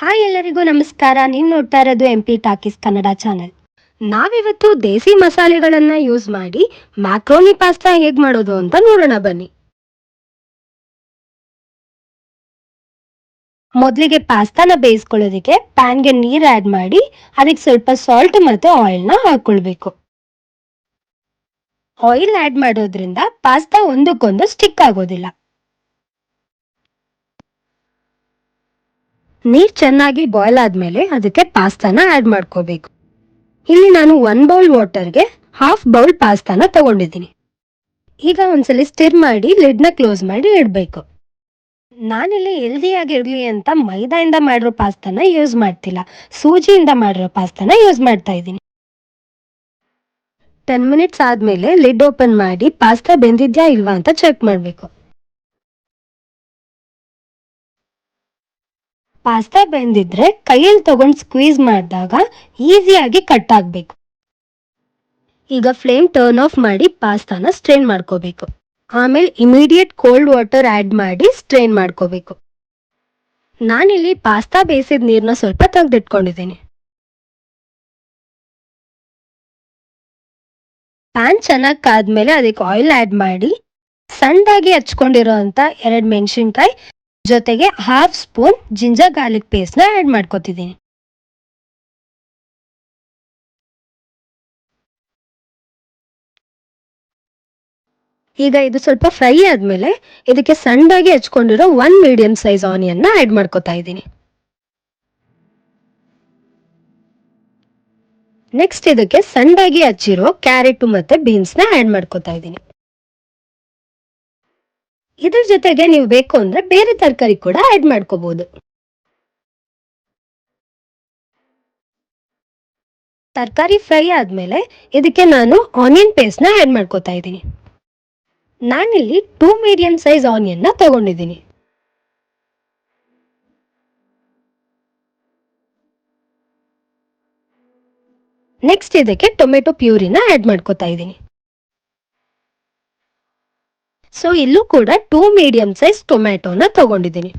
Hi ಎಲ್ಲರಿಗೂ ನಮಸ್ಕಾರ. ನೀವು ನೋಡ್ತಾ ಇರೋದು MP ಟಾಕೀಸ್ ಕನ್ನಡ ಚಾನೆಲ್. ನಾವಿವತ್ತು ದೇಸಿ ಮಸಾಲೆಗಳನ್ನ ಯೂಸ್ ಮಾಡಿ ಮ್ಯಾಕ್ರೋನಿ ಪಾಸ್ತಾ ಹೇಗ್ ಮಾಡೋದು ಅಂತ ನೋಡೋಣ ಬನ್ನಿ. ಮೊದಲಿಗೆ ಪಾಸ್ತಾನ ಬೇಯಿಸ್ಕೊಳ್ಳೋದಕ್ಕೆ ಪ್ಯಾನ್ಗೆ ನೀರು ಆಡ್ ಮಾಡಿ ಅದಕ್ಕೆ ಸ್ವಲ್ಪ ಸಾಲ್ಟ್ ಮತ್ತೆ ಆಯಿಲ್ನ ಹಾಕೊಳ್ಬೇಕು. ಆಯಿಲ್ ಆಡ್ ಮಾಡೋದ್ರಿಂದ ಪಾಸ್ತಾ ಒಂದಕ್ಕೊಂದು ಸ್ಟಿಕ್ ಆಗೋದಿಲ್ಲ. ನೀರ್ ಚೆನ್ನಾಗಿ ಬಾಯ್ಲ್ ಆದ್ಮೇಲೆ ಅದಕ್ಕೆ ಪಾಸ್ತಾನ ಆಡ್ ಮಾಡ್ಕೋಬೇಕು. ಇಲ್ಲಿ ನಾನು 1 ಬೌಲ್ ವಾಟರ್ಗೆ ಹಾಫ್ ಬೌಲ್ ಪಾಸ್ತಾನ ತಗೊಂಡಿದ್ದೀನಿ. ಈಗ ಒಂದ್ಸಲಿ ಸ್ಟಿರ್ ಮಾಡಿ ಲಿಡ್ನ ಕ್ಲೋಸ್ ಮಾಡಿ ಇಡಬೇಕು. ನಾನಿಲ್ಲಿ ಹೆಲ್ದಿಯಾಗಿ ಇರಲಿ ಅಂತ ಮೈದಾಯಿಂದ ಮಾಡಿರೋ ಪಾಸ್ತಾನ ಯೂಸ್ ಮಾಡ್ತಿಲ್ಲ, ಸೂಜಿಯಿಂದ ಮಾಡಿರೋ ಪಾಸ್ತಾನ ಯೂಸ್ ಮಾಡ್ತಾ ಇದ್ದೀನಿ. 10 ಮಿನಿಟ್ಸ್ ಆದ್ಮೇಲೆ ಲಿಡ್ ಓಪನ್ ಮಾಡಿ ಪಾಸ್ತಾ ಬೆಂದಿದ್ಯಾ ಇಲ್ವಾ ಅಂತ ಚೆಕ್ ಮಾಡಬೇಕು. ಪಾಸ್ತಾ ಬೆಂದಿದ್ರೆ ಕೈಯಲ್ಲಿ ತಗೊಂಡು ಸ್ಕ್ವೀಸ್ ಮಾಡಿದಾಗ ಈಸಿಯಾಗಿ ಕಟ್ ಆಗ್ಬೇಕು. ಈಗ ಫ್ಲೇಮ್ ಟರ್ನ್ ಆಫ್ ಮಾಡಿ ಪಾಸ್ತಾನ ಸ್ಟ್ರೈನ್ ಮಾಡ್ಕೋಬೇಕು. ಆಮೇಲೆ ಇಮಿಡಿಯೇಟ್ ಕೋಲ್ಡ್ ವಾಟರ್ ಆಡ್ ಮಾಡಿ ಸ್ಟ್ರೈನ್ ಮಾಡ್ಕೋಬೇಕು. ನಾನಿಲ್ಲಿ ಪಾಸ್ತಾ ಬೇಯಿಸಿದ ನೀರನ್ನ ಸ್ವಲ್ಪ ತೆಗೆದಿಟ್ಕೊಂಡಿದ್ದೀನಿ. ಪ್ಯಾನ್ ಚೆನ್ನಾಗಿ ಕಾದ್ಮೇಲೆ ಅದಕ್ಕೆ ಆಯಿಲ್ ಆಡ್ ಮಾಡಿ ಸಣ್ಣದಾಗಿ ಹಚ್ಕೊಂಡಿರೋ ಅಂತ 2 ಮೆಣಸಿನ್ಕಾಯಿ ಜೊತೆಗೆ ಹಾಫ್ ಸ್ಪೂನ್ ಜಿಂಜರ್ ಗಾರ್ಲಿಕ್ ಪೇಸ್ಟ್ನ ಆಡ್ ಮಾಡ್ಕೊತಿದ್ದೀನಿ. ಈಗ ಇದು ಸ್ವಲ್ಪ ಫ್ರೈ ಆದ್ಮೇಲೆ ಇದಕ್ಕೆ ಸಣ್ಣದಾಗಿ ಹಚ್ಕೊಂಡಿರೋ 1 ಮೀಡಿಯಂ ಸೈಜ್ ಆನಿಯನ್ನ ಆಡ್ ಮಾಡ್ಕೊತಾ ಇದ್ದೀನಿ. ನೆಕ್ಸ್ಟ್ ಇದಕ್ಕೆ ಸಣ್ಣದಾಗಿ ಹಚ್ಚಿರೋ ಕ್ಯಾರೆಟ್ ಮತ್ತೆ ಬೀನ್ಸ್ ನ ಆಡ್ ಮಾಡ್ಕೊತಾ ಇದ್ದೀನಿ. ಇದ್ರ ಜೊತೆಗೆ ನೀವು ಬೇಕು ಅಂದ್ರೆ ಬೇರೆ ತರಕಾರಿ ಕೂಡ ಆಡ್ ಮಾಡ್ಕೋಬಹುದು. ತರಕಾರಿ ಫ್ರೈ ಆದ್ಮೇಲೆ ಇದಕ್ಕೆ ನಾನು ಆನಿಯನ್ ಪೇಸ್ಟ್ ನ ಆಡ್ ಮಾಡ್ಕೊತಾ ಇದ್ದೀನಿ. ನಾನಿಲ್ಲಿ 2 ಮೀಡಿಯಂ ಸೈಜ್ ಆನಿಯನ್ ನ ತಗೊಂಡಿದ್ದೀನಿ. ನೆಕ್ಸ್ಟ್ ಇದಕ್ಕೆ ಟೊಮೆಟೊ ಪ್ಯೂರಿನ ಆಡ್ ಮಾಡ್ಕೊತಾ ಇದ್ದೀನಿ. ಸೊ ಇಲ್ಲೂ ಕೂಡ 2 ಮೀಡಿಯಂ ಸೈಜ್ ಟೊಮೆಟೊನ ತಗೊಂಡಿದ್ದೀನಿ.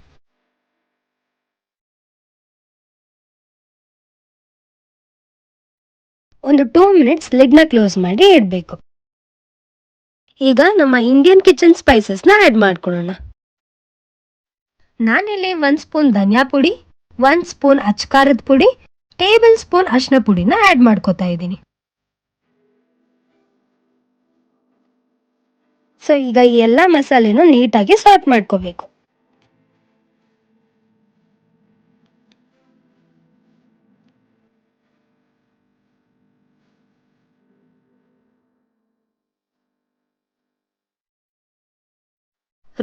ಒಂದು 2 ಮಿನಿಟ್ಸ್ ಲಿಡ್ನ ಕ್ಲೋಸ್ ಮಾಡಿ ಇಡಬೇಕು. ಈಗ ನಮ್ಮ ಇಂಡಿಯನ್ ಕಿಚನ್ ಸ್ಪೈಸಸ್ನ ಆಡ್ ಮಾಡ್ಕೊಳ್ಳೋಣ. ನಾನಿಲ್ಲಿ 1 ಸ್ಪೂನ್ ಧನಿಯಾ ಪುಡಿ, 1 ಸ್ಪೂನ್ ಅಚ್ಕಾರದ ಪುಡಿ, ಟೇಬಲ್ ಸ್ಪೂನ್ ಅರಿಶಿನ ಪುಡಿನ ಆಡ್ ಮಾಡ್ಕೊತಾ ಇದ್ದೀನಿ. ಸೊ ಈಗ ಈ ಎಲ್ಲ ಮಸಾಲೆನೂ ನೀಟಾಗಿ ಸಾರ್ಟ್ ಮಾಡ್ಕೋಬೇಕು.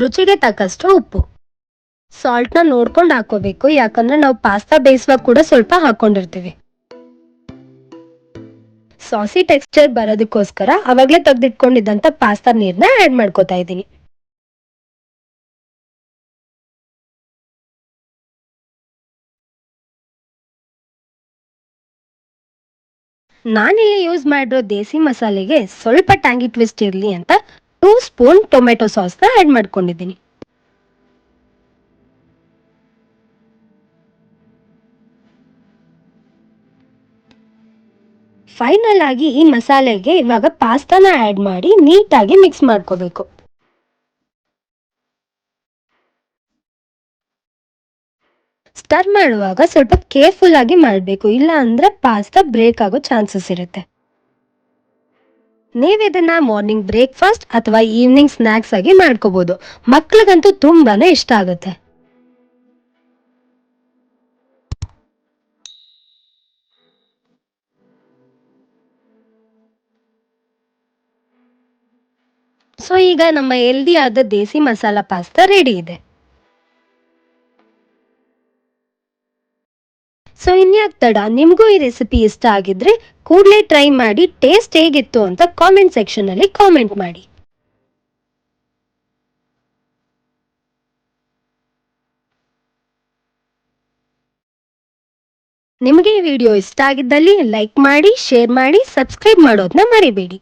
ರುಚಿಗೆ ತಕ್ಕಷ್ಟು ಉಪ್ಪು. ಸಾಲ್ಟ್ನ ನೋಡ್ಕೊಂಡು ಹಾಕೋಬೇಕು, ಯಾಕಂದ್ರೆ ನಾವು ಪಾಸ್ತಾ ಬೇಯಿಸುವಾಗ ಕೂಡ ಸ್ವಲ್ಪ ಹಾಕೊಂಡಿರ್ತೀವಿ. ಸಾಸಿ ಟೆಕ್ಸ್ಚರ್ ಬರೋದಕ್ಕೋಸ್ಕರ ಅವಾಗಲೇ ತೆಗೆದಿಟ್ಕೊಂಡಿದ್ದಂತ ಪಾಸ್ತಾ ನೀರನ್ನ ಆಡ್ ಮಾಡ್ಕೋತಾ ಇದ್ದೀನಿ. ನಾನಿಲ್ಲಿ ಯೂಸ್ ಮಾಡಿರೋ ದೇಸಿ ಮಸಾಲೆಗೆ ಸ್ವಲ್ಪ ಟ್ಯಾಂಗಿ ಟ್ವಿಸ್ಟ್ ಇರಲಿ ಅಂತ 2 ಸ್ಪೂನ್ ಟೊಮೆಟೊ ಸಾಸ್ನ ಆಡ್ ಮಾಡ್ಕೊಂಡಿದ್ದೀನಿ. ಫೈನಲ್ ಆಗಿ ಈ ಮಸಾಲೆಗೆ ಇವಾಗ ಪಾಸ್ತಾನ ಆಡ್ ಮಾಡಿ ನೀಟಾಗಿ ಮಿಕ್ಸ್ ಮಾಡ್ಕೋಬೇಕು. ಸ್ಟರ್ ಮಾಡುವಾಗ ಸ್ವಲ್ಪ ಕೇರ್ಫುಲ್ ಆಗಿ ಮಾಡಬೇಕು, ಇಲ್ಲ ಅಂದ್ರೆ ಪಾಸ್ತಾ ಬ್ರೇಕ್ ಆಗೋ ಚಾನ್ಸಸ್ ಇರುತ್ತೆ. ನೀವು ಇದನ್ನ ಮಾರ್ನಿಂಗ್ ಬ್ರೇಕ್ಫಾಸ್ಟ್ ಅಥವಾ ಈವ್ನಿಂಗ್ ಸ್ನ್ಯಾಕ್ಸ್ ಆಗಿ ಮಾಡ್ಕೋಬಹುದು. ಮಕ್ಳಿಗಂತೂ ತುಂಬಾನೇ ಇಷ್ಟ ಆಗುತ್ತೆ. ಸೊ ಈಗ ನಮ್ಮ ಹೆಲ್ದಿ ಆದ ದೇಸಿ ಮಸಾಲಾ ಪಾಸ್ತಾ ರೆಡಿ ಇದೆ. ಸೊ ಇನ್ಯಾಕ್ ತಡ, ನಿಮಗೂ ಈ ರೆಸಿಪಿ ಇಷ್ಟ ಆಗಿದ್ರೆ ಕೂಡಲೇ ಟ್ರೈ ಮಾಡಿ ಟೇಸ್ಟ್ ಹೇಗಿತ್ತು ಅಂತ ಕಾಮೆಂಟ್ ಸೆಕ್ಷನ್ ಅಲ್ಲಿ ಕಾಮೆಂಟ್ ಮಾಡಿ. ನಿಮಗೆ ಈ ವಿಡಿಯೋ ಇಷ್ಟ ಆಗಿದ್ದಲ್ಲಿ ಲೈಕ್ ಮಾಡಿ, ಶೇರ್ ಮಾಡಿ, ಸಬ್ಸ್ಕ್ರೈಬ್ ಮಾಡೋದನ್ನ ಮರಿಬೇಡಿ.